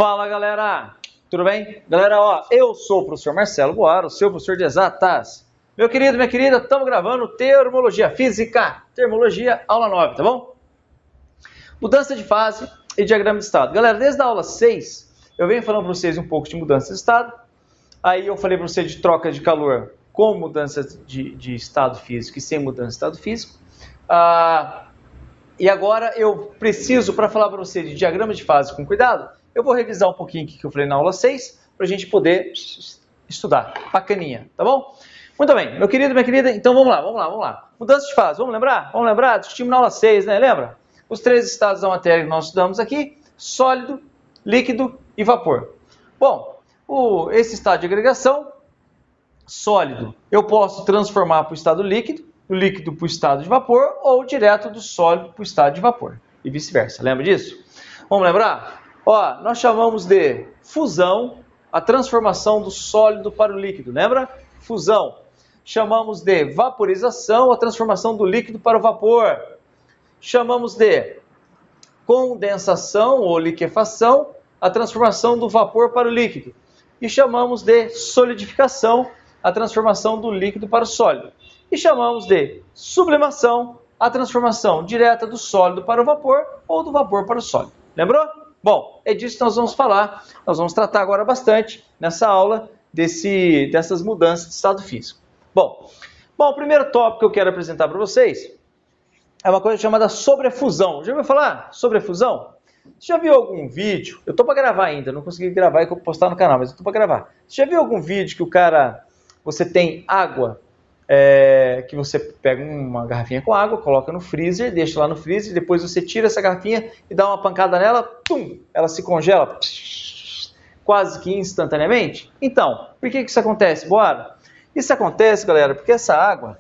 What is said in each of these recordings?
Fala, galera! Tudo bem? Galera, ó, eu sou o professor Marcelo Boaro, seu professor de exatas. Meu querido, minha querida, estamos gravando Termologia Física, Termologia, aula 9, tá bom? Mudança de fase e diagrama de estado. Galera, desde a aula 6, eu venho falando para vocês um pouco de mudança de estado. Aí eu falei para vocês de troca de calor com mudança de estado físico e sem mudança de estado físico. E agora eu preciso, para falar para vocês de diagrama de fase com cuidado, eu vou revisar um pouquinho o que eu falei na aula 6, para a gente poder estudar. Bacaninha, tá bom? Muito bem, meu querido, minha querida, então vamos lá. Mudança de fase, vamos lembrar? Vamos lembrar? Discutimos na aula 6, né? Lembra? Os três estados da matéria que nós estudamos aqui, sólido, líquido e vapor. Bom, esse estado de agregação, sólido, eu posso transformar para o estado líquido, do líquido para o estado de vapor, ou direto do sólido para o estado de vapor, e vice-versa. Lembra disso? Vamos lembrar? Ó, nós chamamos de fusão a transformação do sólido para o líquido, lembra? Fusão. Chamamos de vaporização a transformação do líquido para o vapor. Chamamos de condensação ou liquefação a transformação do vapor para o líquido. E chamamos de solidificação a transformação do líquido para o sólido. E chamamos de sublimação a transformação direta do sólido para o vapor ou do vapor para o sólido. Lembrou? Bom, é disso que nós vamos falar. Nós vamos tratar agora bastante nessa aula dessas mudanças de estado físico. Bom, o primeiro tópico que eu quero apresentar para vocês é uma coisa chamada sobrefusão. Já ouviu falar? Sobrefusão? Você já viu algum vídeo? Eu estou para gravar ainda, não consegui gravar e postar no canal, mas eu estou para gravar. Você já viu algum vídeo que você tem água, que você pega uma garrafinha com água, coloca no freezer, deixa lá no freezer, depois você tira essa garrafinha e dá uma pancada nela, pum, ela se congela quase que instantaneamente? Então, por que isso acontece, Boara? Isso acontece, galera, porque essa água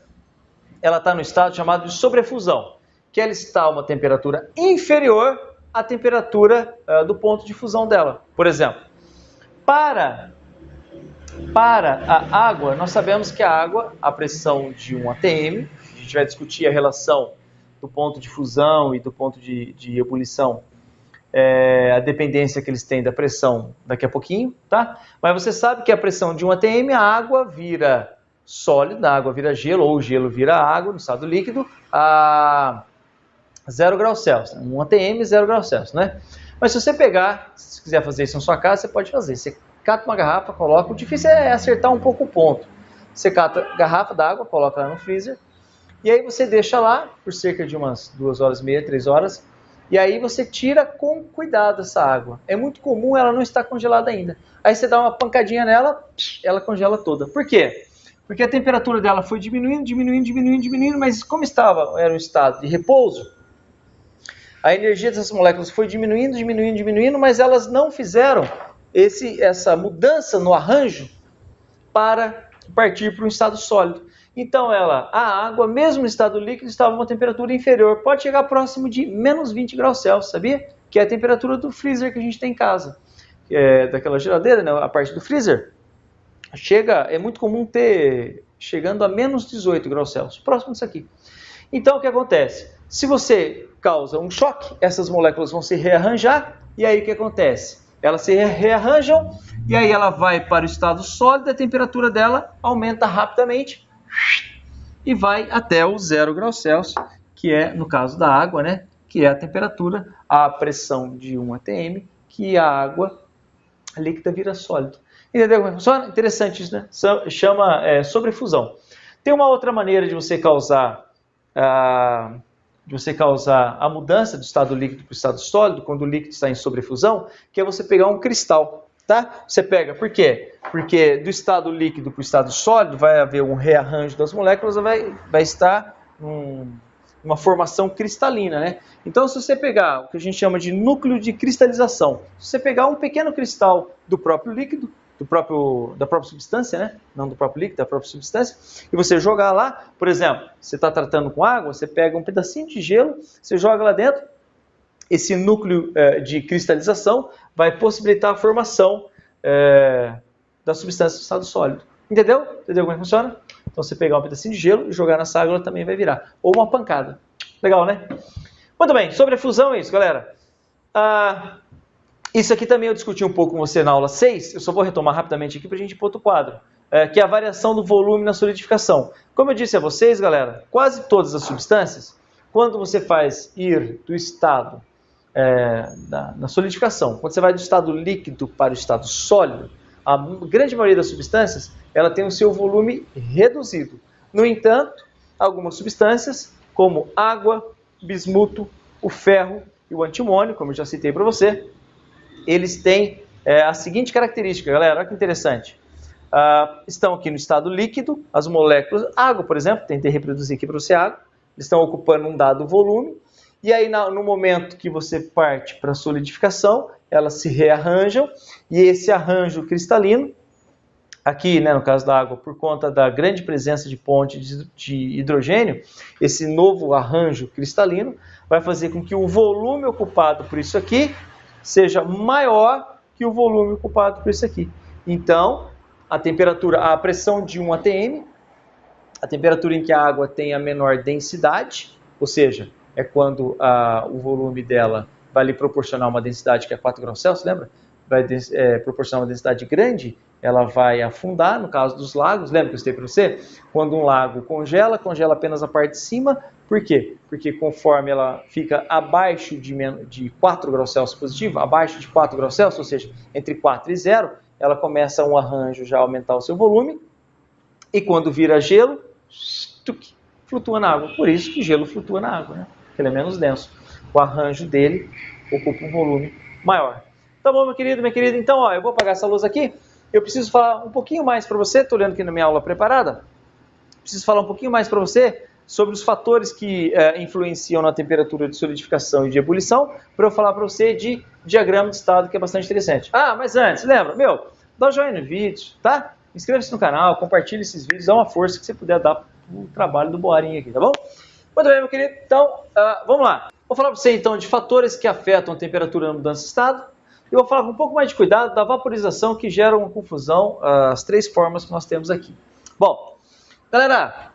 ela está no estado chamado de sobrefusão, que ela está a uma temperatura inferior à temperatura do ponto de fusão dela. Por exemplo, para a água, nós sabemos que a água, a pressão de 1 atm, a gente vai discutir a relação do ponto de fusão e do ponto de ebulição, a dependência que eles têm da pressão daqui a pouquinho, tá? Mas você sabe que a pressão de 1 atm, a água vira sólido, a água vira gelo, ou o gelo vira água no estado líquido, a 0 graus Celsius. 1 atm, 0 graus Celsius, né? Mas se você pegar, se quiser fazer isso na sua casa, você pode fazer. Você cata uma garrafa, coloca. O difícil é acertar um pouco o ponto. Você cata a garrafa d'água, coloca lá no freezer, e aí você deixa lá por cerca de umas 2 horas e meia, 3 horas, e aí você tira com cuidado essa água. É muito comum ela não estar congelada ainda. Aí você dá uma pancadinha nela, ela congela toda. Por quê? Porque a temperatura dela foi diminuindo, mas como era um estado de repouso, a energia dessas moléculas foi diminuindo, mas elas não fizeram essa mudança no arranjo para partir para um estado sólido. Então a água, mesmo no estado líquido, estava a uma temperatura inferior. Pode chegar próximo de menos 20 graus Celsius, sabia? Que é a temperatura do freezer que a gente tem em casa. Daquela geladeira, né? A parte do freezer, é muito comum ter chegando a menos 18 graus Celsius, próximo disso aqui. Então o que acontece? Se você causa um choque, essas moléculas vão se rearranjar, e aí o que acontece? Elas se rearranjam, e aí ela vai para o estado sólido, a temperatura dela aumenta rapidamente, e vai até o 0 graus Celsius, que é, no caso da água, né, que é a temperatura, a pressão de 1 atm, que a água líquida vira sólido. Entendeu como funciona? Interessante isso, né? Chama sobrefusão. Tem uma outra maneira de você causar a mudança do estado líquido para o estado sólido, quando o líquido está em sobrefusão, que é você pegar um cristal, tá? Você pega, por quê? Porque do estado líquido para o estado sólido vai haver um rearranjo das moléculas, vai estar uma formação cristalina, né? Então, se você pegar o que a gente chama de núcleo de cristalização, se você pegar um pequeno cristal do próprio líquido, da própria substância, né? Não do próprio líquido, da própria substância, e você jogar lá, por exemplo, você está tratando com água, você pega um pedacinho de gelo, você joga lá dentro, esse núcleo de cristalização vai possibilitar a formação da substância do estado sólido. Entendeu? Entendeu como é que funciona? Então você pegar um pedacinho de gelo e jogar nessa água, ela também vai virar. Ou uma pancada. Legal, né? Muito bem, sobre a fusão é isso, galera. Isso aqui também eu discuti um pouco com você na aula 6, eu só vou retomar rapidamente aqui para a gente ir para outro quadro, que é a variação do volume na solidificação. Como eu disse a vocês, galera, quase todas as substâncias, quando você faz ir do estado na solidificação, quando você vai do estado líquido para o estado sólido, a grande maioria das substâncias, ela tem o seu volume reduzido. No entanto, algumas substâncias, como água, bismuto, o ferro e o antimônio, como eu já citei para você, eles têm a seguinte característica, galera, olha que interessante. Estão aqui no estado líquido, as moléculas, água, por exemplo, tentei reproduzir aqui para você água, eles estão ocupando um dado volume, e aí no momento que você parte para a solidificação, elas se rearranjam, e esse arranjo cristalino, aqui, né, no caso da água, por conta da grande presença de ponte de hidrogênio, esse novo arranjo cristalino vai fazer com que o volume ocupado por isso aqui seja maior que o volume ocupado por isso aqui. Então, a pressão de 1 atm, a temperatura em que a água tem a menor densidade, ou seja, é quando o volume dela vai lhe proporcionar uma densidade que é 4 graus Celsius, lembra? Vai proporcionar uma densidade grande, ela vai afundar, no caso dos lagos, lembra que eu citei para você? Quando um lago congela apenas a parte de cima, por quê? Porque conforme ela fica abaixo de 4 graus Celsius positivo, abaixo de 4 graus Celsius, ou seja, entre 4 e 0, ela começa um arranjo já a aumentar o seu volume, e quando vira gelo, flutua na água. Por isso que gelo flutua na água, né? Porque ele é menos denso. O arranjo dele ocupa um volume maior. Tá bom, meu querido, minha querida? Então, eu vou apagar essa luz aqui. Eu preciso falar um pouquinho mais para você, estou olhando aqui na minha aula preparada. Preciso falar um pouquinho mais para você sobre os fatores que influenciam na temperatura de solidificação e de ebulição, para eu falar para você de diagrama de estado, que é bastante interessante. Mas antes, lembra, dá um joinha no vídeo, tá? Inscreva-se no canal, compartilhe esses vídeos, dá uma força que você puder dar para o trabalho do Boarinho aqui, tá bom? Muito bem, meu querido. Então, vamos lá. Vou falar para você, então, de fatores que afetam a temperatura na mudança de estado. E vou falar com um pouco mais de cuidado da vaporização, que gera uma confusão, as 3 formas que nós temos aqui. Bom, galera,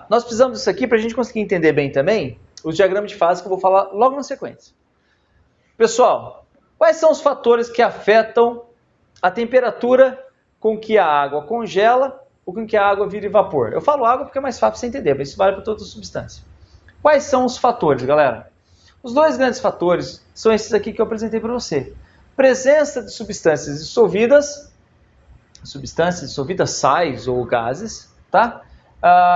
nós precisamos disso aqui para a gente conseguir entender bem também os diagramas de fase que eu vou falar logo na sequência. Pessoal, quais são os fatores que afetam a temperatura com que a água congela ou com que a água vira vapor? Eu falo água porque é mais fácil você entender, mas isso vale para todas as substâncias. Quais são os fatores, galera? Os 2 grandes fatores são esses aqui que eu apresentei para você. Presença de substâncias dissolvidas, sais ou gases, tá?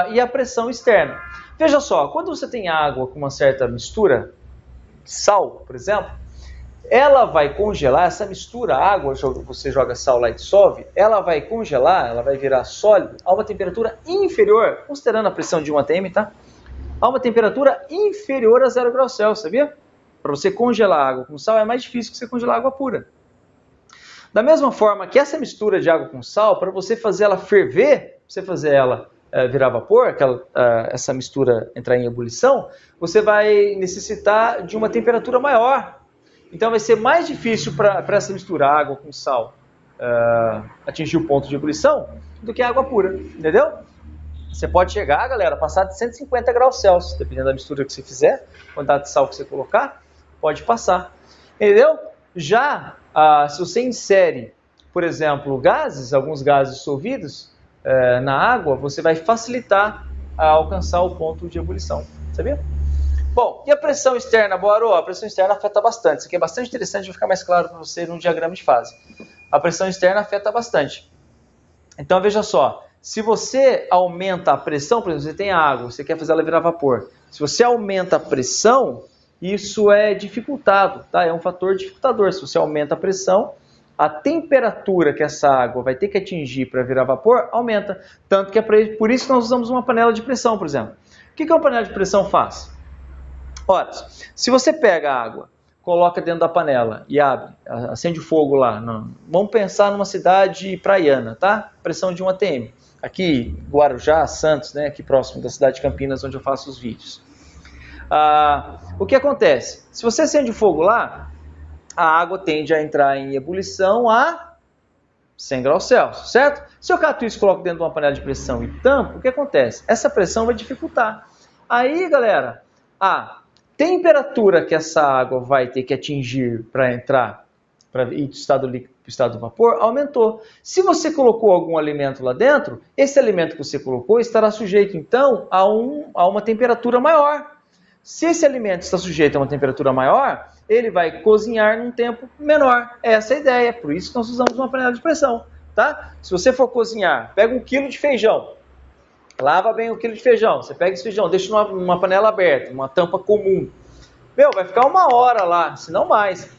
E a pressão externa. Veja só, quando você tem água com uma certa mistura de sal, por exemplo, ela vai congelar, essa mistura, água, você joga sal lá e dissolve, ela vai congelar, ela vai virar sólido a uma temperatura inferior, considerando a pressão de 1 atm, tá? A uma temperatura inferior a 0 graus Celsius, sabia? Para você congelar água com sal é mais difícil que você congelar água pura. Da mesma forma que essa mistura de água com sal, para você fazer ela ferver, você fazer ela virar vapor, essa mistura entrar em ebulição, você vai necessitar de uma temperatura maior. Então vai ser mais difícil para essa mistura água com sal atingir o ponto de ebulição do que a água pura, entendeu? Você pode chegar, galera, passar de 150 graus Celsius, dependendo da mistura que você fizer, quantidade de sal que você colocar, pode passar, entendeu? Já, se você insere, por exemplo, alguns gases dissolvidos na água, você vai facilitar a alcançar o ponto de ebulição, sabia? Bom, e a pressão externa, Boaro? A pressão externa afeta bastante, isso aqui é bastante interessante, vai ficar mais claro para você no diagrama de fase. A pressão externa afeta bastante. Então, veja só, se você aumenta a pressão, por exemplo, você tem a água, você quer fazer ela virar vapor. Se você aumenta a pressão, isso é dificultado, tá? É um fator dificultador. Se você aumenta a pressão, a temperatura que essa água vai ter que atingir para virar vapor aumenta. Tanto que é por isso que nós usamos uma panela de pressão, por exemplo. O que uma panela de pressão faz? Ora, se você pega a água, coloca dentro da panela e abre, acende o fogo lá. Vamos pensar numa cidade praiana, tá? Pressão de 1 atm. Aqui, Guarujá, Santos, né? Aqui próximo da cidade de Campinas, onde eu faço os vídeos. O que acontece? Se você acende o fogo lá, a água tende a entrar em ebulição a 100 graus Celsius, certo? Se eu cato isso e coloco dentro de uma panela de pressão e tampo, o que acontece? Essa pressão vai dificultar. Aí, galera, a temperatura que essa água vai ter que atingir para entrar, para ir do estado líquido para o estado do vapor, aumentou. Se você colocou algum alimento lá dentro, esse alimento que você colocou estará sujeito, então, a uma temperatura maior. Se esse alimento está sujeito a uma temperatura maior, ele vai cozinhar num tempo menor. Essa é a ideia, por isso que nós usamos uma panela de pressão. Tá? Se você for cozinhar, pega 1 kg de feijão, lava bem 1 kg de feijão, você pega esse feijão, deixa numa panela aberta, uma tampa comum. Vai ficar 1 hora lá, se não mais,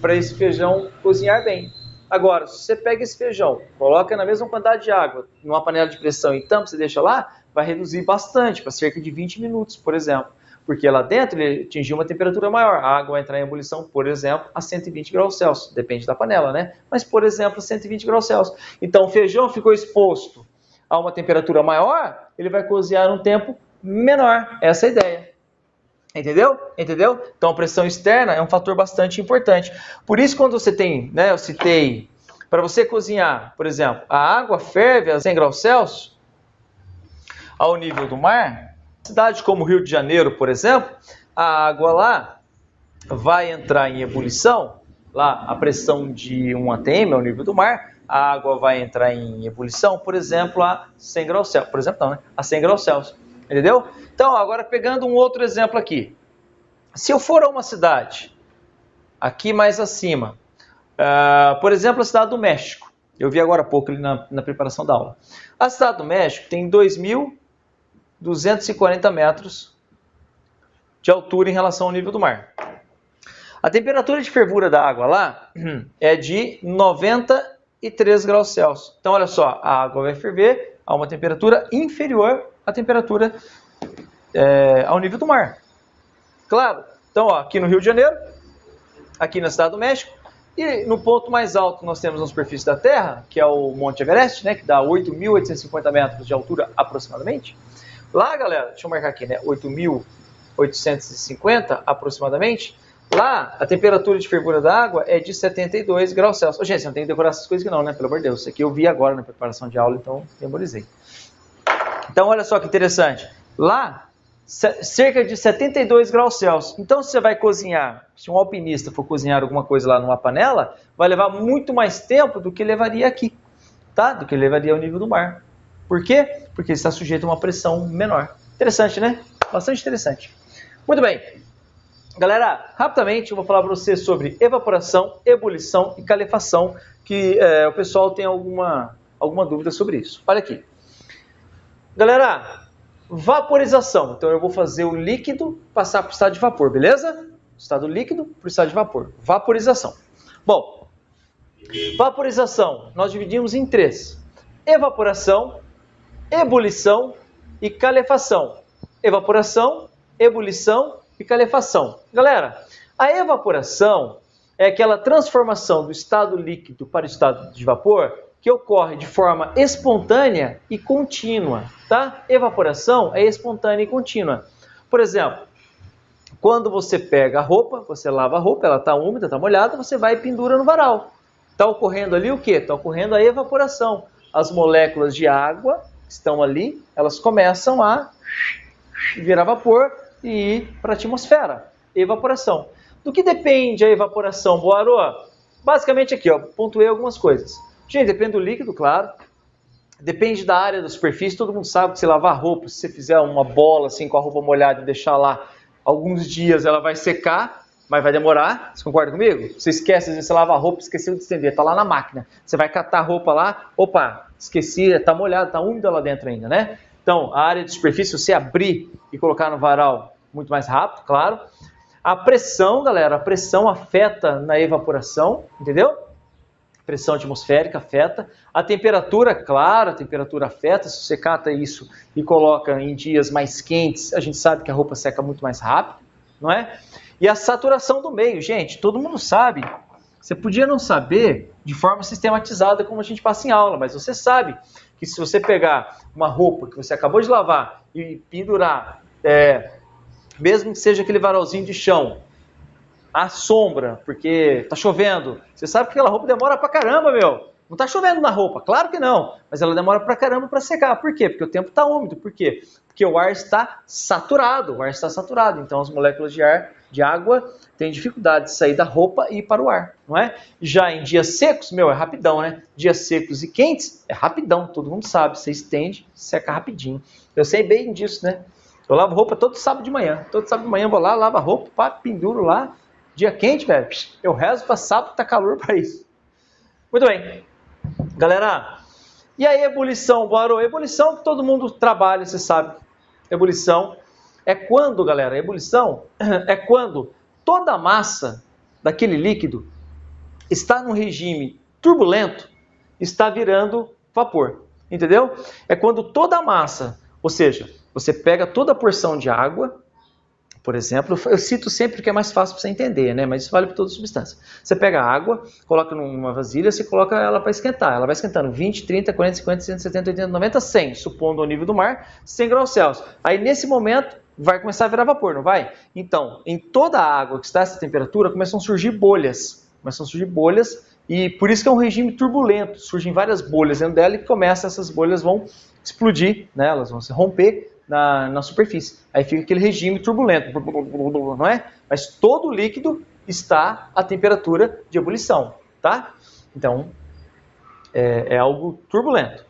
para esse feijão cozinhar bem. Agora, se você pega esse feijão, coloca na mesma quantidade de água, numa panela de pressão e tampa, você deixa lá, vai reduzir bastante, para cerca de 20 minutos, por exemplo. Porque lá dentro ele atingiu uma temperatura maior. A água vai entrar em ebulição, por exemplo, a 120 graus Celsius. Depende da panela, né? Mas, por exemplo, a 120 graus Celsius. Então, o feijão ficou exposto a uma temperatura maior, ele vai cozinhar um tempo menor. Essa é a ideia. Entendeu? Entendeu? Então, a pressão externa é um fator bastante importante. Por isso, quando você tem, né, eu citei, para você cozinhar, por exemplo, a água ferve a 100 graus Celsius, ao nível do mar. Cidade como Rio de Janeiro, por exemplo, a água lá vai entrar em ebulição, lá a pressão de 1 atm ao nível do mar, a água vai entrar em ebulição, por exemplo, a 100 graus Celsius. Por exemplo, não, né? A 100 graus Celsius. Entendeu? Então, agora pegando um outro exemplo aqui. Se eu for a uma cidade, aqui mais acima, por exemplo, a cidade do México. Eu vi agora há pouco ali na preparação da aula. A cidade do México tem 2.240 metros de altura em relação ao nível do mar. A temperatura de fervura da água lá é de 93 graus Celsius. Então, olha só, a água vai ferver a uma temperatura inferior à temperatura ao nível do mar. Claro, então ó, aqui no Rio de Janeiro, aqui na cidade do México, e no ponto mais alto nós temos na superfície da Terra, que é o Monte Everest, né, que dá 8.850 metros de altura aproximadamente. Lá, galera, deixa eu marcar aqui, né, 8.850 aproximadamente. Lá, a temperatura de fervura da água é de 72 graus Celsius. Ô, gente, você não tem que decorar essas coisas aqui não, né? Pelo amor de Deus. Isso aqui eu vi agora na preparação de aula, então memorizei. Então, olha só que interessante. Lá, cerca de 72 graus Celsius. Então, se você vai cozinhar, se um alpinista for cozinhar alguma coisa lá numa panela, vai levar muito mais tempo do que levaria aqui, tá? Do que levaria ao nível do mar. Por quê? Porque ele está sujeito a uma pressão menor. Interessante, né? Bastante interessante. Muito bem. Galera, rapidamente eu vou falar para você sobre evaporação, ebulição e calefação, que o pessoal tem alguma dúvida sobre isso. Olha aqui. Galera, vaporização. Então eu vou fazer o líquido passar para o estado de vapor, beleza? Estado líquido para o estado de vapor. Vaporização. Bom, vaporização nós dividimos em 3. Evaporação, ebulição e calefação. Evaporação, ebulição e calefação. Galera, a evaporação é aquela transformação do estado líquido para o estado de vapor que ocorre de forma espontânea e contínua, tá? Evaporação é espontânea e contínua. Por exemplo, quando você pega a roupa, você lava a roupa, ela está úmida, está molhada, você vai e pendura no varal. Está ocorrendo ali o quê? Está ocorrendo a evaporação. As moléculas de água que estão ali, elas começam a virar vapor e ir para a atmosfera. Evaporação. Do que depende a evaporação, Boarô? Basicamente aqui, ó, pontuei algumas coisas. Gente, depende do líquido, claro. Depende da área da superfície. Todo mundo sabe que se lavar a roupa, se você fizer uma bola assim com a roupa molhada e deixar lá alguns dias, ela vai secar, mas vai demorar. Você concorda comigo? Você esquece, às vezes você lava a roupa, esqueceu de estender, está lá na máquina. Você vai catar a roupa lá, opa, esqueci, está molhada, está úmida lá dentro ainda, né? Então, a área de superfície, se você abrir e colocar no varal, muito mais rápido, claro. A pressão, galera, a pressão afeta na evaporação, entendeu? Pressão atmosférica afeta. A temperatura, claro, a temperatura afeta. Se você cata isso e coloca em dias mais quentes, a gente sabe que a roupa seca muito mais rápido, não é? E a saturação do meio, gente, todo mundo sabe. Você podia não saber de forma sistematizada como a gente passa em aula, mas você sabe que se você pegar uma roupa que você acabou de lavar e pendurar, mesmo que seja aquele varalzinho de chão, à sombra, porque tá chovendo, você sabe que aquela roupa demora pra caramba, meu. Não está chovendo na roupa, claro que não, mas ela demora pra caramba para secar. Por quê? Porque o tempo está úmido. Por quê? Porque o ar está saturado. O ar está saturado, então as moléculas de água têm dificuldade de sair da roupa e ir para o ar, não é? Já em dias secos, é rapidão, né? Dias secos e quentes, é rapidão, todo mundo sabe. Você estende, seca rapidinho. Eu sei bem disso, né? Eu lavo roupa todo sábado de manhã. Todo sábado de manhã eu vou lá, lavo a roupa, pá, penduro lá. Dia quente, velho, eu rezo para sábado, tá calor para isso. Muito bem. Galera, e aí ebulição, Boarô? Ebulição que todo mundo trabalha, você sabe. Ebulição é quando, galera, ebulição é quando toda a massa daquele líquido está num regime turbulento, está virando vapor, entendeu? É quando toda a massa, ou seja, você pega toda a porção de água, por exemplo, eu cito sempre porque é mais fácil para você entender, né? Mas isso vale para toda substância. Você pega a água, coloca numa vasilha, você coloca ela para esquentar. Ela vai esquentando 20, 30, 40, 50, 60, 70, 80, 90, 100, supondo o nível do mar, 100 graus Celsius. Aí nesse momento vai começar a virar vapor, não vai? Então, em toda a água que está a essa temperatura, começam a surgir bolhas. E por isso que é um regime turbulento. Surgem várias bolhas dentro dela e essas bolhas vão explodir, né? Elas vão se romper na superfície. Aí fica aquele regime turbulento, não é? Mas todo o líquido está à temperatura de ebulição, tá? Então, é algo turbulento.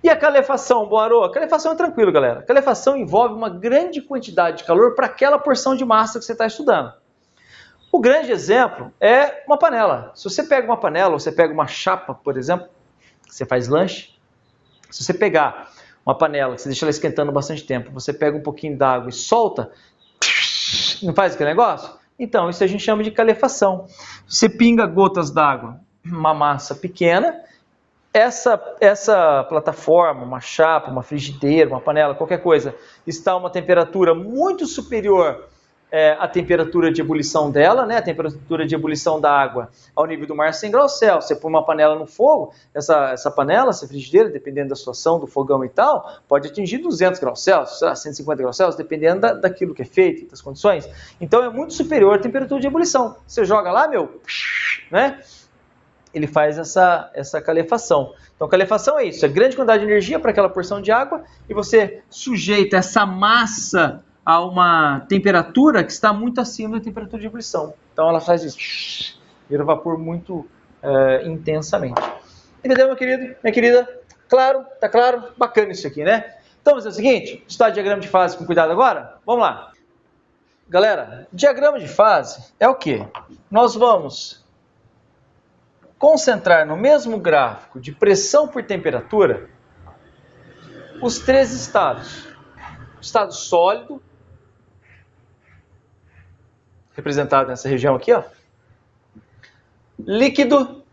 E a calefação, Boarô? A calefação é tranquilo, galera. A calefação envolve uma grande quantidade de calor para aquela porção de massa que você está estudando. O grande exemplo é uma panela. Se você pega uma panela, ou você pega uma chapa, por exemplo, que você faz lanche, se você pegar uma panela, que você deixa ela esquentando bastante tempo, você pega um pouquinho d'água e solta, não faz aquele negócio? Então, isso a gente chama de calefação. Você pinga gotas d'água, uma massa pequena, essa plataforma, uma chapa, uma frigideira, uma panela, qualquer coisa, está a uma temperatura muito superior à temperatura de ebulição dela, né? A temperatura de ebulição da água ao nível do mar 100 graus Celsius. Você põe uma panela no fogo, essa panela, essa frigideira, dependendo da situação, do fogão e tal, pode atingir 200 graus Celsius, 150 graus Celsius, dependendo daquilo que é feito, das condições. Então é muito superior à temperatura de ebulição. Você joga lá, né? Ele faz essa calefação. Então, calefação é isso, é grande quantidade de energia para aquela porção de água e você sujeita essa massa a uma temperatura que está muito acima da temperatura de ebulição. Então, ela faz isso, vira vapor muito intensamente. Entendeu, meu querido? Minha querida? Claro? Tá claro? Bacana isso aqui, né? Então, vamos fazer o seguinte, estudar diagrama de fase com cuidado agora? Vamos lá. Galera, diagrama de fase é o quê? Nós vamos concentrar no mesmo gráfico de pressão por temperatura os três estados. O estado sólido, representado nessa região aqui, ó. Líquido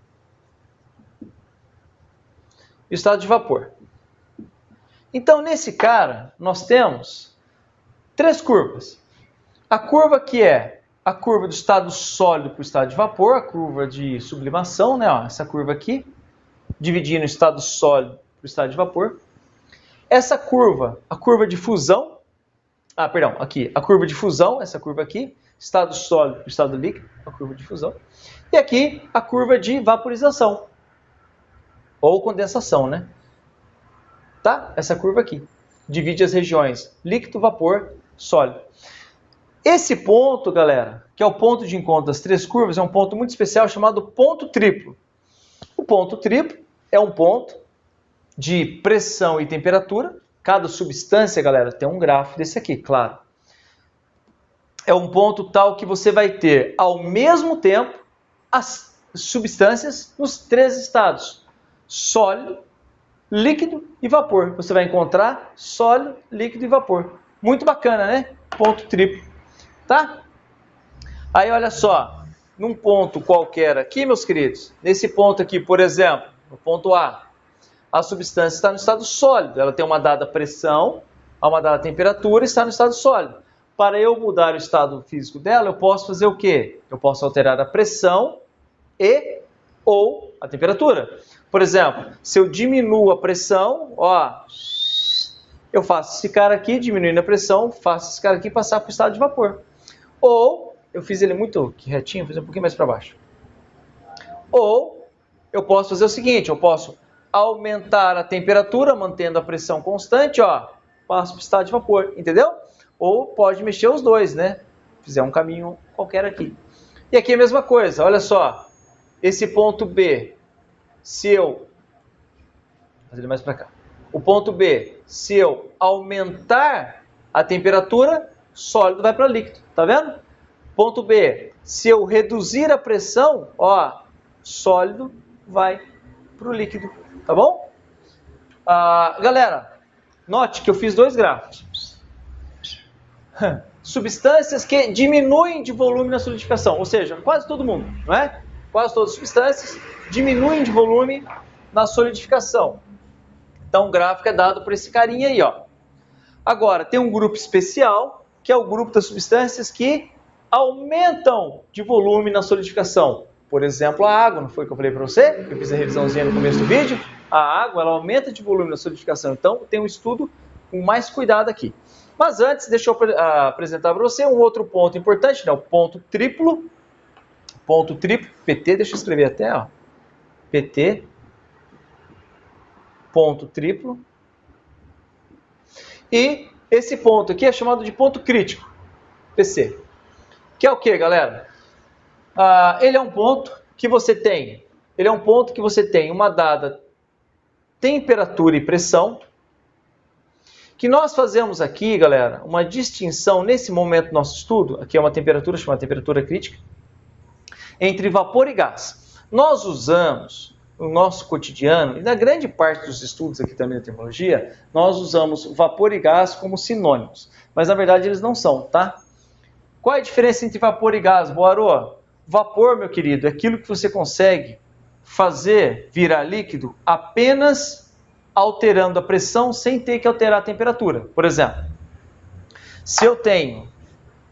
e o estado de vapor. Então, nesse cara, nós temos três curvas. A curva que é a curva do estado sólido para o estado de vapor, a curva de sublimação, né? Ó, essa curva aqui, dividindo o estado sólido para o estado de vapor. Essa curva, a curva de fusão, aqui, a curva de fusão, essa curva aqui, estado sólido para o estado líquido, a curva de fusão. E aqui, a curva de vaporização, ou condensação, né? Tá? Essa curva aqui, divide as regiões líquido, vapor, sólido. Esse ponto, galera, que é o ponto de encontro das três curvas, é um ponto muito especial chamado ponto triplo. O ponto triplo é um ponto de pressão e temperatura. Cada substância, galera, tem um gráfico desse aqui, claro. É um ponto tal que você vai ter, ao mesmo tempo, as substâncias nos três estados. Sólido, líquido e vapor. Você vai encontrar sólido, líquido e vapor. Muito bacana, né? Ponto triplo. Tá? Aí, olha só, num ponto qualquer aqui, meus queridos, nesse ponto aqui, por exemplo, no ponto A, a substância está no estado sólido, ela tem uma dada pressão, uma dada temperatura, está no estado sólido. Para eu mudar o estado físico dela, eu posso fazer o quê? Eu posso alterar a pressão ou a temperatura. Por exemplo, se eu diminuo a pressão, ó, eu faço esse cara aqui, diminuindo a pressão, faço esse cara aqui passar para o estado de vapor. Ou, eu fiz ele muito retinho, fiz um pouquinho mais para baixo. Ou, eu posso fazer o seguinte, eu posso aumentar a temperatura, mantendo a pressão constante, ó, passo para o estado de vapor, entendeu? Ou pode mexer os dois, né? Fizer um caminho qualquer aqui. E aqui é a mesma coisa, olha só, esse ponto B, se eu... Vou fazer ele mais para cá. O ponto B, se eu aumentar a temperatura, sólido vai para líquido, tá vendo? Ponto B, se eu reduzir a pressão, ó, sólido vai para o líquido, tá bom? Galera, note que eu fiz dois gráficos. Substâncias que diminuem de volume na solidificação, ou seja, quase todo mundo, não é? Quase todas as substâncias diminuem de volume na solidificação. Então o gráfico é dado por esse carinha aí, ó. Agora, tem um grupo especial, que é o grupo das substâncias que aumentam de volume na solidificação. Por exemplo, a água, não foi o que eu falei para você? Eu fiz a revisãozinha no começo do vídeo. A água, ela aumenta de volume na solidificação. Então, tem um estudo com mais cuidado aqui. Mas antes, deixa eu apresentar para você um outro ponto importante, né? O ponto triplo. Ponto triplo, PT, deixa eu escrever até, ó. PT, ponto triplo. E esse ponto aqui é chamado de ponto crítico, PC. Que é o que, galera? Ele é um ponto que você tem. Ele é um ponto que você tem uma dada temperatura e pressão. Que nós fazemos aqui, galera, uma distinção nesse momento do nosso estudo. Aqui é uma temperatura chamada temperatura crítica, entre vapor e gás. Nós usamos no nosso cotidiano, e na grande parte dos estudos aqui também da termologia, nós usamos vapor e gás como sinônimos. Mas na verdade eles não são, tá? Qual é a diferença entre vapor e gás, Boarô? Vapor, meu querido, é aquilo que você consegue fazer virar líquido apenas alterando a pressão sem ter que alterar a temperatura. Por exemplo, se eu tenho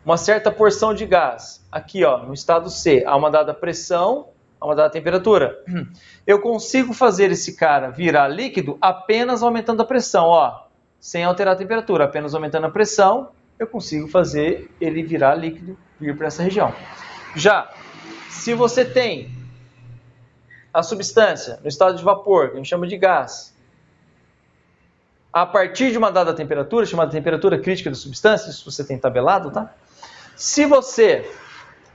uma certa porção de gás, aqui ó, no estado C, a uma dada pressão, a uma dada temperatura, eu consigo fazer esse cara virar líquido apenas aumentando a pressão, ó, sem alterar a temperatura, apenas aumentando a pressão, eu consigo fazer ele virar líquido, vir para essa região. Já, se você tem a substância no estado de vapor, que a gente chama de gás, a partir de uma dada temperatura, chamada temperatura crítica da substância, isso você tem tabelado, tá? Se você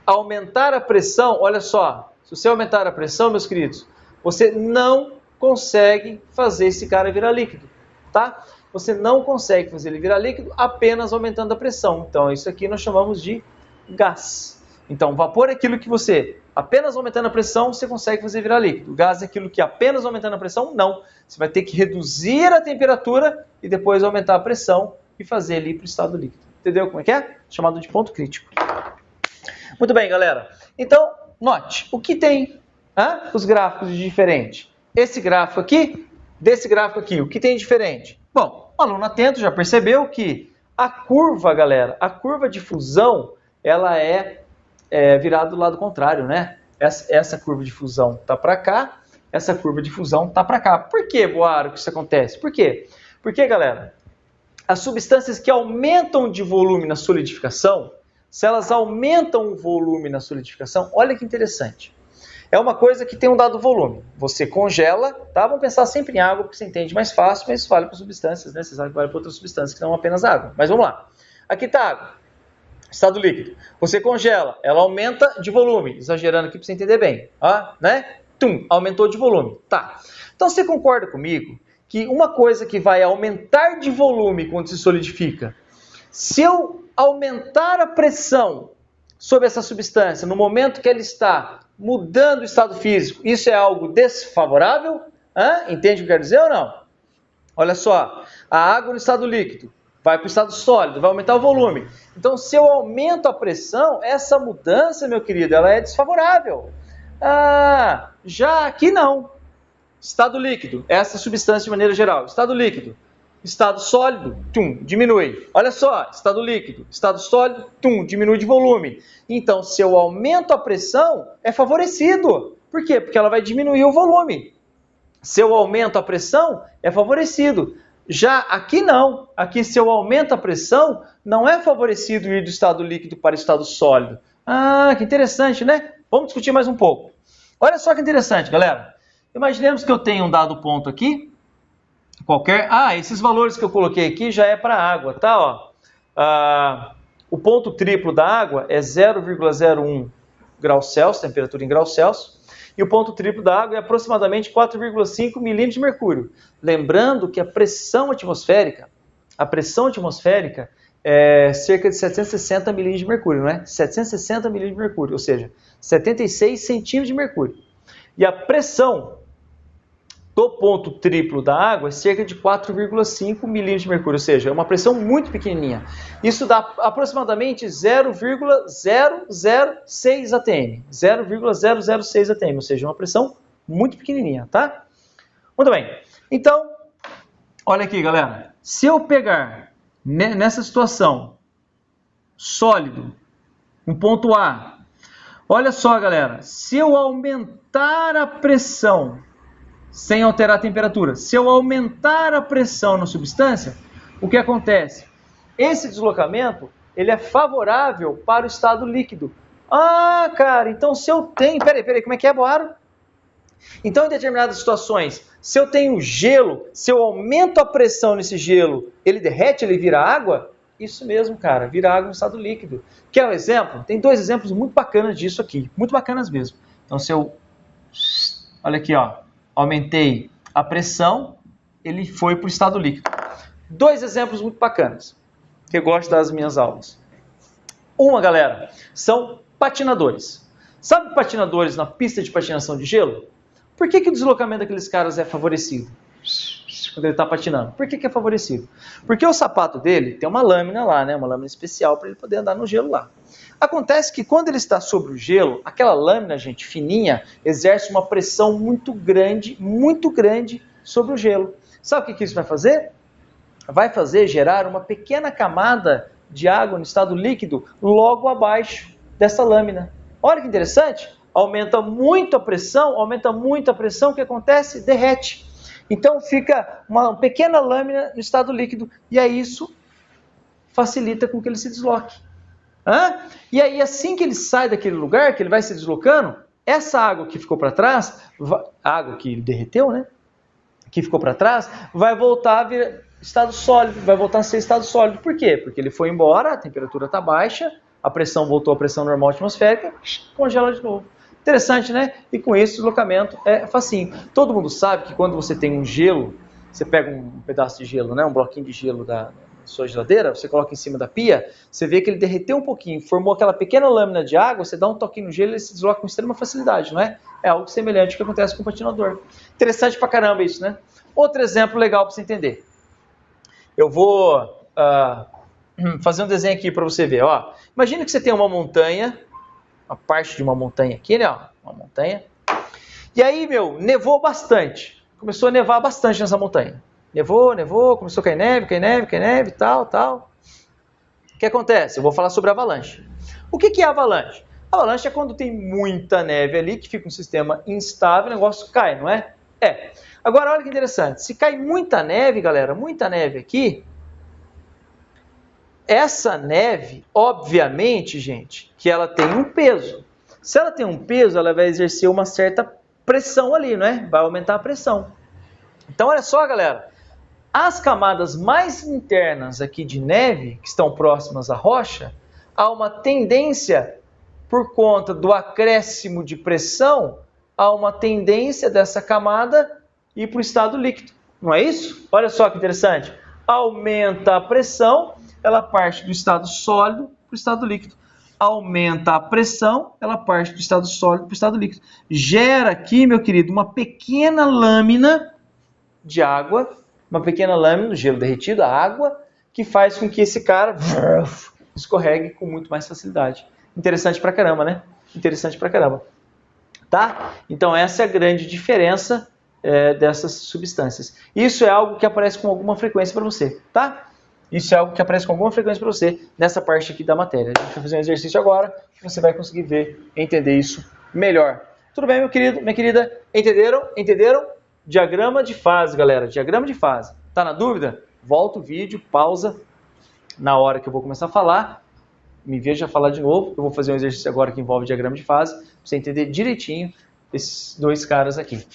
aumentar a pressão, olha só, se você aumentar a pressão, meus queridos, você não consegue fazer esse cara virar líquido, tá? Você não consegue fazer ele virar líquido apenas aumentando a pressão. Então, isso aqui nós chamamos de gás. Então, vapor é aquilo que você, apenas aumentando a pressão, você consegue fazer virar líquido. Gás é aquilo que apenas aumentando a pressão, não. Você vai ter que reduzir a temperatura e depois aumentar a pressão e fazer ele ir para o estado líquido. Entendeu como é que é? Chamado de ponto crítico. Muito bem, galera. Então, note, o que tem os gráficos de diferente? Esse gráfico aqui, desse gráfico aqui, o que tem de diferente? Bom, o aluno atento já percebeu que a curva, galera, a curva de fusão, ela é virada do lado contrário, né? Essa curva de fusão tá para cá, essa curva de fusão tá para cá. Por que, Boaro, que isso acontece? Por quê? Porque, galera, as substâncias que aumentam de volume na solidificação, se elas aumentam o volume na solidificação, olha que interessante. É uma coisa que tem um dado volume. Você congela, tá? Vamos pensar sempre em água, porque você entende mais fácil, mas isso vale para substâncias, né? Você sabe que vale para outras substâncias que não apenas água. Mas vamos lá. Aqui está a água, estado líquido. Você congela, ela aumenta de volume. Exagerando aqui para você entender bem. Né? Tum, aumentou de volume. Tá. Então você concorda comigo que uma coisa que vai aumentar de volume quando se solidifica, se eu aumentar a pressão sobre essa substância no momento que ela está mudando o estado físico, isso é algo desfavorável? Entende o que eu quero dizer ou não? Olha só, a água no estado líquido vai para o estado sólido, vai aumentar o volume. Então, se eu aumento a pressão, essa mudança, meu querido, ela é desfavorável. Já aqui não. Estado líquido, essa substância de maneira geral. Estado líquido, estado sólido, diminui. Olha só, estado líquido, estado sólido, diminui de volume. Então, se eu aumento a pressão, é favorecido. Por quê? Porque ela vai diminuir o volume. Se eu aumento a pressão, é favorecido. Já aqui não. Aqui, se eu aumento a pressão, não é favorecido ir do estado líquido para o estado sólido. Que interessante, né? Vamos discutir mais um pouco. Olha só que interessante, galera. Imaginemos que eu tenho um dado ponto aqui, qualquer... esses valores que eu coloquei aqui já é para a água, tá? Ó. O ponto triplo da água é 0,01 graus Celsius, temperatura em graus Celsius, e o ponto triplo da água é aproximadamente 4,5 milímetros de mercúrio. Lembrando que a pressão atmosférica é cerca de 760 milímetros de mercúrio, não é? 760 milímetros de mercúrio, ou seja, 76 centímetros de mercúrio. E a pressão do ponto triplo da água é cerca de 4,5 milímetros de mercúrio, ou seja, é uma pressão muito pequenininha. Isso dá aproximadamente 0,006 atm, 0,006 atm, ou seja, uma pressão muito pequenininha, tá? Muito bem. Então, olha aqui, galera. Se eu pegar nessa situação sólido, um ponto A, olha só, galera, se eu aumentar a pressão sem alterar a temperatura, se eu aumentar a pressão na substância, o que acontece? Esse deslocamento, ele é favorável para o estado líquido. Cara, então se eu tenho... Peraí, como é que é, Boaro? Então, em determinadas situações, se eu tenho gelo, se eu aumento a pressão nesse gelo, ele derrete, ele vira água? Isso mesmo, cara, vira água no estado líquido. Quer um exemplo? Tem 2 exemplos muito bacanas disso aqui, muito bacanas mesmo. Então, se eu... Olha aqui, ó. Aumentei a pressão, ele foi para o estado líquido. 2 exemplos muito bacanas, que eu gosto das minhas aulas. Uma, galera, são patinadores. Sabe patinadores na pista de patinação de gelo? Por que o deslocamento daqueles caras é favorecido? Quando ele está patinando. Por que é favorecido? Porque o sapato dele tem uma lâmina lá, né? Uma lâmina especial para ele poder andar no gelo lá. Acontece que quando ele está sobre o gelo, aquela lâmina, gente, fininha, exerce uma pressão muito grande sobre o gelo. Sabe o que isso vai fazer? Vai fazer gerar uma pequena camada de água no estado líquido logo abaixo dessa lâmina. Olha que interessante. Aumenta muito a pressão, o que acontece? Derrete. Então fica uma pequena lâmina no estado líquido e aí isso facilita com que ele se desloque. E aí assim que ele sai daquele lugar, que ele vai se deslocando, essa água que ficou para trás, a água que derreteu, né? Que ficou para trás, vai voltar a vir estado sólido, vai voltar a ser estado sólido. Por quê? Porque ele foi embora, a temperatura está baixa, a pressão voltou à pressão normal atmosférica, congela de novo. Interessante, né? E com isso o deslocamento é facinho. Todo mundo sabe que quando você tem um gelo, você pega um pedaço de gelo, né? Um bloquinho de gelo da sua geladeira, você coloca em cima da pia, você vê que ele derreteu um pouquinho, formou aquela pequena lâmina de água, você dá um toquinho no gelo e ele se desloca com extrema facilidade, não é? É algo semelhante ao que acontece com o patinador. Interessante pra caramba isso, né? Outro exemplo legal para você entender. Eu vou fazer um desenho aqui para você ver. Ó. Imagina que você tem uma montanha, uma parte de uma montanha aqui, né? Ó, uma montanha. E aí, nevou bastante. Começou a nevar bastante nessa montanha. Nevou, começou a cair neve, tal. O que acontece? Eu vou falar sobre avalanche. O que é avalanche? Avalanche é quando tem muita neve ali, que fica um sistema instável, o negócio cai, não é? Agora, olha que interessante. Se cai muita neve, galera, muita neve aqui, essa neve, obviamente, gente, que ela tem um peso. Se ela tem um peso, ela vai exercer uma certa pressão ali, não é? Vai aumentar a pressão. Então, olha só, galera. As camadas mais internas aqui de neve, que estão próximas à rocha, há uma tendência, por conta do acréscimo de pressão, há uma tendência dessa camada ir para o estado líquido. Não é isso? Olha só que interessante. Aumenta a pressão, ela parte do estado sólido para o estado líquido. Aumenta a pressão, ela parte do estado sólido para o estado líquido. Gera aqui, meu querido, uma pequena lâmina de água, uma pequena lâmina do gelo derretido, a água, que faz com que esse cara escorregue com muito mais facilidade. Interessante pra caramba, né? Interessante pra caramba. Tá? Então essa é a grande diferença dessas substâncias. Isso é algo que aparece com alguma frequência para você, tá? Isso é algo que aparece com alguma frequência para você nessa parte aqui da matéria. A gente vai fazer um exercício agora que você vai conseguir ver e entender isso melhor. Tudo bem, meu querido, minha querida? Entenderam? Entenderam? Diagrama de fase, galera. Diagrama de fase. Tá na dúvida? Volta o vídeo, pausa na hora que eu vou começar a falar. Me veja falar de novo. Eu vou fazer um exercício agora que envolve diagrama de fase, para você entender direitinho esses dois caras aqui.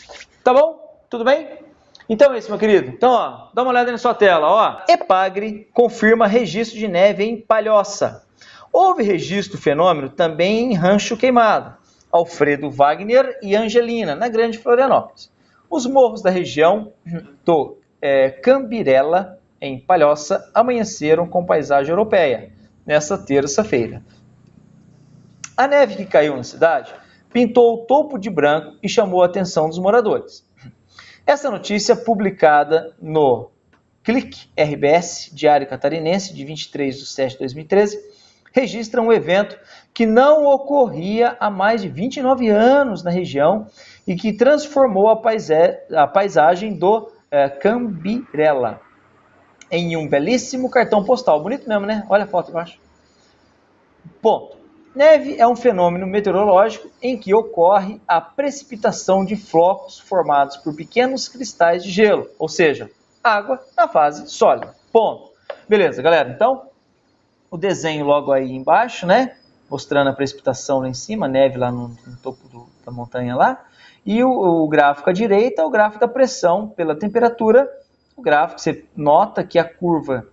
Tá bom? Tudo bem? Então é isso, meu querido. Então, ó, dá uma olhada na sua tela. Ó. EPAGRE confirma registro de neve em Palhoça. Houve registro do fenômeno também em Rancho Queimado, Alfredo Wagner e Angelina, na Grande Florianópolis. Os morros da região do Cambirela, em Palhoça, amanheceram com paisagem europeia, nesta terça-feira. A neve que caiu na cidade pintou o topo de branco e chamou a atenção dos moradores. Essa notícia, publicada no Clique RBS, Diário Catarinense, de 23/7/2013, registra um evento que não ocorria há mais de 29 anos na região e que transformou a paisagem do Cambirela em um belíssimo cartão postal. Bonito mesmo, né? Olha a foto embaixo. Ponto. Neve é um fenômeno meteorológico em que ocorre a precipitação de flocos formados por pequenos cristais de gelo, ou seja, água na fase sólida. Ponto. Beleza, galera? Então, o desenho logo aí embaixo, né? Mostrando a precipitação lá em cima, neve lá no topo da montanha lá. E o gráfico à direita é o gráfico da pressão pela temperatura. O gráfico, você nota que a curva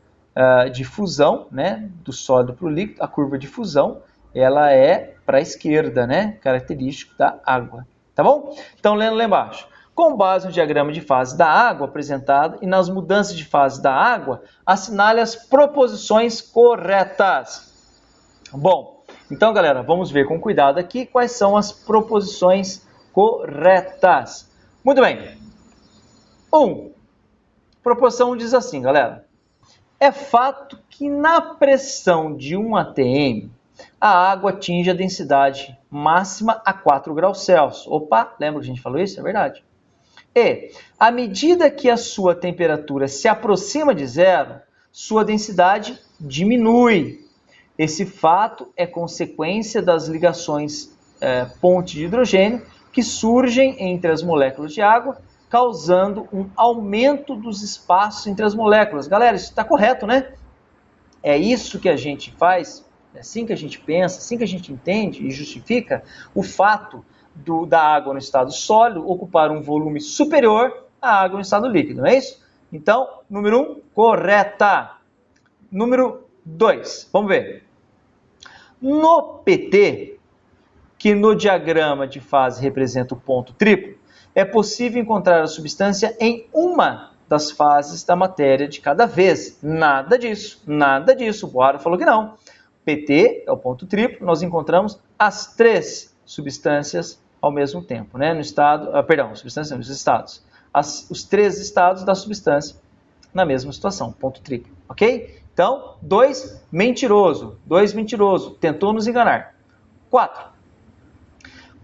de fusão, né, do sólido para o líquido, a curva de fusão, ela é para a esquerda, né, característico da água. Tá bom? Então, lendo lá embaixo. Com base no diagrama de fase da água apresentado e nas mudanças de fase da água, assinale as proposições corretas. Bom, então, galera, vamos ver com cuidado aqui quais são as proposições corretas. Muito bem. 1. Proposição diz assim, galera. É fato que na pressão de 1 atm, a água atinge a densidade máxima a 4 graus Celsius. Opa, lembra que a gente falou isso? É verdade. E, à medida que a sua temperatura se aproxima de zero, sua densidade diminui. Esse fato é consequência das ligações ponte de hidrogênio que surgem entre as moléculas de água, causando um aumento dos espaços entre as moléculas. Galera, isso está correto, né? É isso que a gente faz, é assim que a gente pensa, assim que a gente entende e justifica o fato da água no estado sólido ocupar um volume superior à água no estado líquido, não é isso? Então, número 1, correta. Número 2, vamos ver. No PT, que no diagrama de fase representa o ponto triplo, é possível encontrar a substância em uma das fases da matéria de cada vez. Nada disso, nada disso. O Boaro falou que não. PT é o ponto triplo, nós encontramos as 3 substâncias ao mesmo tempo, né? No estado, substâncias nos estados. Os 3 estados da substância na mesma situação, ponto triplo, ok? Então, 2, mentiroso. 2, mentiroso, tentou nos enganar. 4.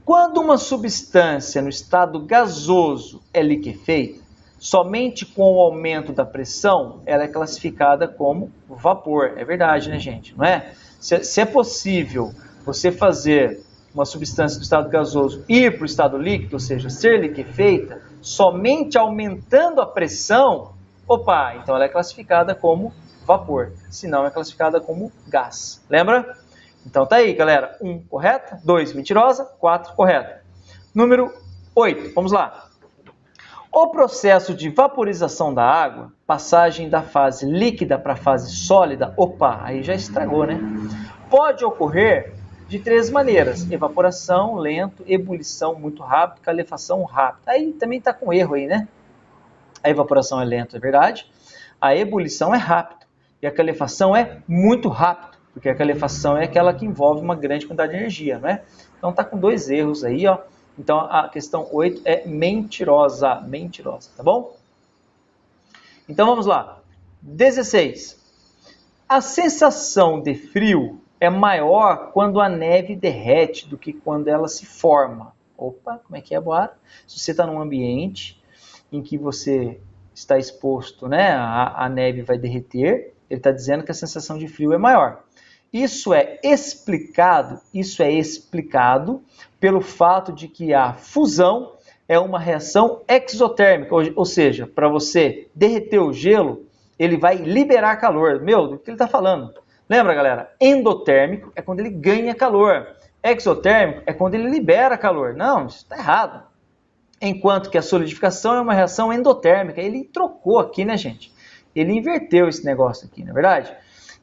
Quando uma substância no estado gasoso é liquefeita, somente com o aumento da pressão, ela é classificada como vapor. É verdade, né, gente? Não é? Se é possível você fazer uma substância do estado gasoso ir para o estado líquido, ou seja, ser liquefeita, somente aumentando a pressão, opa, então ela é classificada como vapor. Se não, é classificada como gás. Lembra? Então tá aí, galera. 1, correta. 2, mentirosa. 4, correta. Número 8, vamos lá. O processo de vaporização da água, passagem da fase líquida para a fase sólida, opa, aí já estragou, né? Pode ocorrer de 3 maneiras. Evaporação, lento, ebulição muito rápido, calefação rápida. Aí também tá com erro aí, né? A evaporação é lento, é verdade. A ebulição é rápido. E a calefação é muito rápido. Porque a calefação é aquela que envolve uma grande quantidade de energia, não é? Então está com 2 erros aí, ó. Então a questão 8 é mentirosa, tá bom? Então vamos lá. 16. A sensação de frio é maior quando a neve derrete do que quando ela se forma. Opa, como é que é, Boara? Se você está num ambiente em que você está exposto, né, a neve vai derreter, ele está dizendo que a sensação de frio é maior. Isso é explicado pelo fato de que a fusão é uma reação exotérmica, ou seja, para você derreter o gelo, ele vai liberar calor. Meu, do que ele está falando? Lembra, galera? Endotérmico é quando ele ganha calor. Exotérmico é quando ele libera calor. Não, isso está errado. Enquanto que a solidificação é uma reação endotérmica. Ele trocou aqui, né, gente? Ele inverteu esse negócio aqui, não é verdade?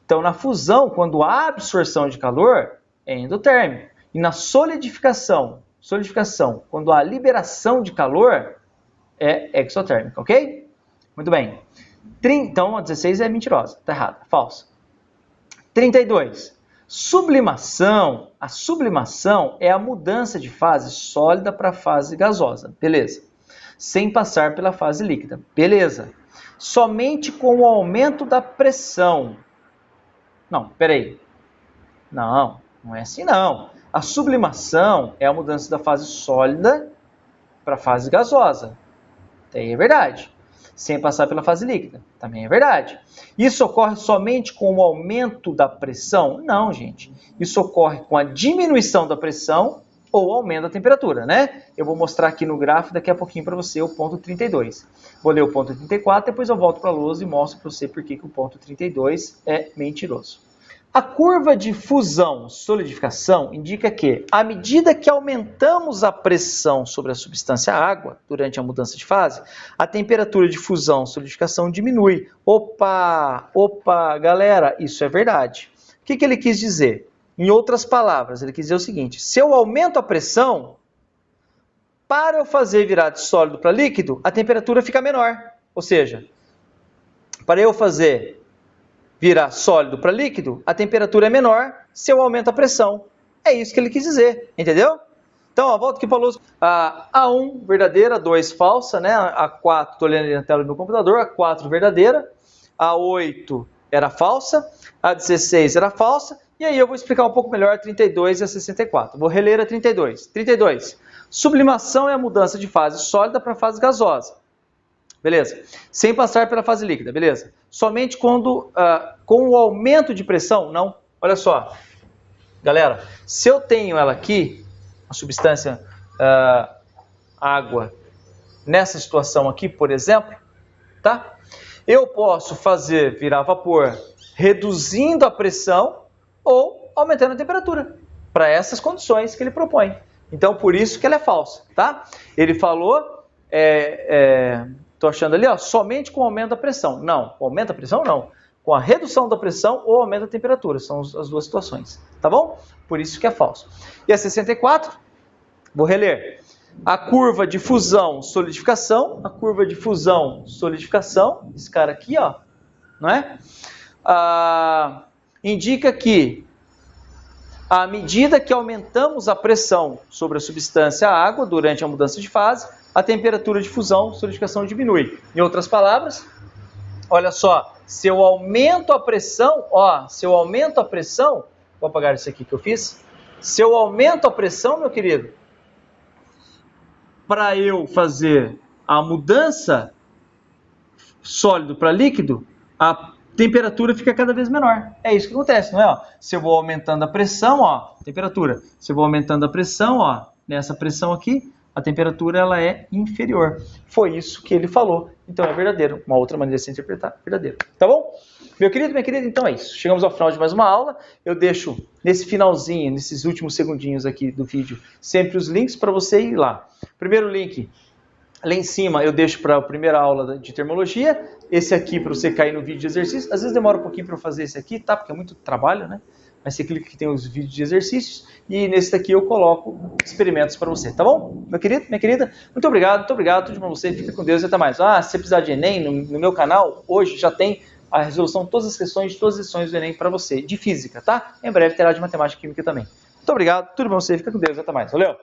Então, na fusão, quando há absorção de calor, é endotérmico. E na solidificação, quando há liberação de calor, é exotérmica, ok? Muito bem. Então, a 16 é mentirosa, está errada, falsa. 32. Sublimação. A sublimação é a mudança de fase sólida para fase gasosa. Beleza. Sem passar pela fase líquida. Beleza. Somente com o aumento da pressão. Não, peraí. Não é assim não. A sublimação é a mudança da fase sólida para a fase gasosa. Daí é verdade. Sem passar pela fase líquida. Também é verdade. Isso ocorre somente com o aumento da pressão? Não, gente. Isso ocorre com a diminuição da pressão ou aumento da temperatura, né? Eu vou mostrar aqui no gráfico daqui a pouquinho para você o ponto 32. Vou ler o ponto 34, depois eu volto para a lousa e mostro para você por que o ponto 32 é mentiroso. A curva de fusão-solidificação indica que, à medida que aumentamos a pressão sobre a substância água durante a mudança de fase, a temperatura de fusão-solidificação diminui. Opa, galera, isso é verdade. O que ele quis dizer? Em outras palavras, ele quis dizer o seguinte: se eu aumento a pressão, para eu fazer virar de sólido para líquido, a temperatura fica menor. Ou seja, para eu fazer virar sólido para líquido, a temperatura é menor se eu aumento a pressão. É isso que ele quis dizer, entendeu? Então, ó, volta aqui para a luz. A A1 verdadeira, a 2 falsa, né? A 4, estou olhando na tela do meu computador, a 4 verdadeira, a 8 era falsa, a 16 era falsa, e aí eu vou explicar um pouco melhor a 32 e a 64. Vou reler a 32. 32. Sublimação é a mudança de fase sólida para fase gasosa. Beleza. Sem passar pela fase líquida, beleza. Somente quando, com o aumento de pressão, não. Olha só, galera, se eu tenho ela aqui, a substância água, nessa situação aqui, por exemplo, tá? Eu posso fazer virar vapor reduzindo a pressão ou aumentando a temperatura, para essas condições que ele propõe. Então, por isso que ela é falsa, tá? Ele falou, estou achando ali, ó, somente com o aumento da pressão. Não, com o aumento da pressão não. Com a redução da pressão ou aumento da temperatura. São as duas situações, tá bom? Por isso que é falso. E a 64, vou reler. A curva de fusão-solidificação, esse cara aqui, ó, não é? Indica que, à medida que aumentamos a pressão sobre a substância água durante a mudança de fase, a temperatura de fusão-solidificação diminui. Em outras palavras, olha só, se eu aumento a pressão, vou apagar isso aqui que eu fiz, se eu aumento a pressão, meu querido, para eu fazer a mudança sólido para líquido, a temperatura fica cada vez menor. É isso que acontece, não é? Ó, se eu vou aumentando a pressão, ó, temperatura. Se eu vou aumentando a pressão, ó, nessa pressão aqui, a temperatura ela é inferior. Foi isso que ele falou. Então é verdadeiro. Uma outra maneira de se interpretar, verdadeiro. Tá bom? Meu querido, minha querida, então é isso. Chegamos ao final de mais uma aula. Eu deixo nesse finalzinho, nesses últimos segundinhos aqui do vídeo, sempre os links para você ir lá. Primeiro link, lá em cima, eu deixo para a primeira aula de termologia. Esse aqui para você cair no vídeo de exercício. Às vezes demora um pouquinho para eu fazer esse aqui, tá? Porque é muito trabalho, né? Mas você clica que tem os vídeos de exercícios e nesse daqui eu coloco experimentos para você, tá bom? Meu querido, minha querida, muito obrigado, tudo de bom pra você, fica com Deus e até mais. Se você precisar de Enem, no meu canal, hoje já tem a resolução de todas as questões do Enem para você, de física, tá? Em breve terá de matemática e química também. Muito obrigado, tudo bom pra você, fica com Deus e até mais. Valeu!